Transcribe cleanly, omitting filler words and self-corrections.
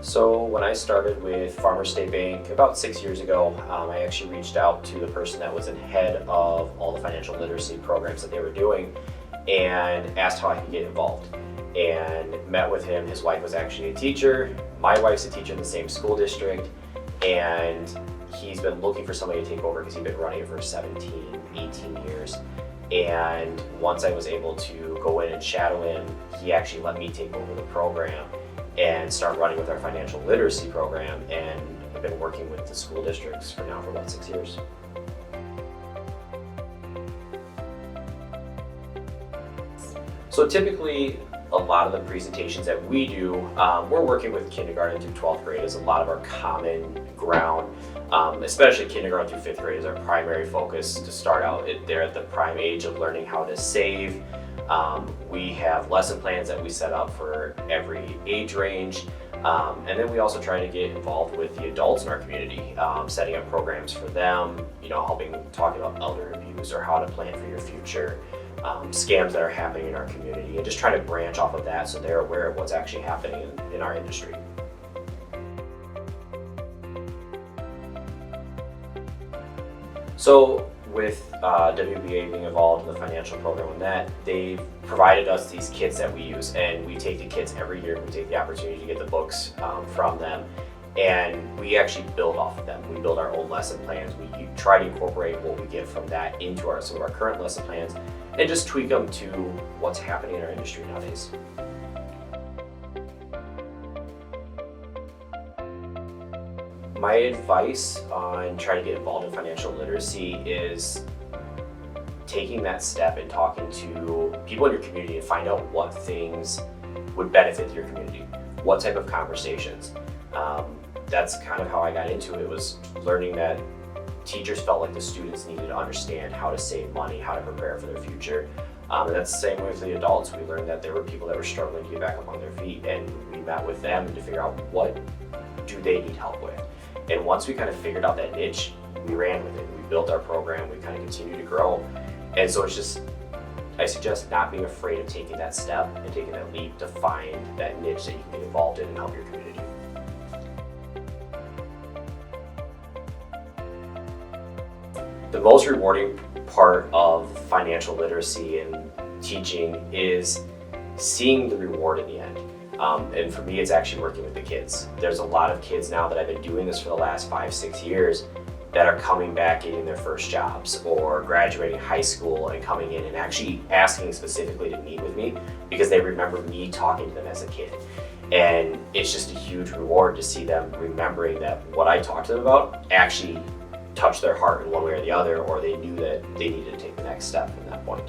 So when I started with Farmers State Bank about 6 years ago, I actually reached out to the person that was in head of all the financial literacy programs that they were doing and asked how I could get involved. And met with him. His wife was actually a teacher. My wife's a teacher in the same school district. And he's been looking for somebody to take over because he'd been running it for 17, 18 years. And once I was able to go in and shadow him, he actually let me take over the program and start running with our financial literacy program, and I've been working with the school districts for about 6 years. So typically, a lot of the presentations that we do, we're working with kindergarten through 12th grade as a lot of our common ground, especially kindergarten through 5th grade is our primary focus to start out. They're at the prime age of learning how to save. We have lesson plans that we set up for every age range. And then we also try to get involved with the adults in our community, setting up programs for them, talking about elder abuse or how to plan for your future, scams that are happening in our community, and just trying to branch off of that so they're aware of what's actually happening in our industry. So with WBA being involved in the financial program and that, they've provided us these kits that we use, and we take the kits every year. We take the opportunity to get the books from them, and we actually build off of them. We build our own lesson plans. We try to incorporate what we get from that into some of our current lesson plans and just tweak them to what's happening in our industry nowadays. My advice on trying to get involved in financial literacy is taking that step and talking to people in your community and find out what things would benefit your community, what type of conversations. That's kind of how I got into it, was learning that teachers felt like the students needed to understand how to save money, how to prepare for their future. And that's the same way with the adults. We learned that there were people that were struggling to get back up on their feet, and we met with them to figure out what do they need help with. And once we kind of figured out that niche, we ran with it. We built our program, we kind of continued to grow. And so I suggest not being afraid of taking that step and taking that leap to find that niche that you can get involved in and help your community. The most rewarding part of financial literacy and teaching is seeing the reward in the end. And for me, it's actually working with the kids. There's a lot of kids now that I've been doing this for the last 5-6 years that are coming back getting their first jobs or graduating high school and coming in and actually asking specifically to meet with me because they remember me talking to them as a kid. And it's just a huge reward to see them remembering that what I talked to them about actually touched their heart in one way or the other, or they knew that they needed to take the next step from that point.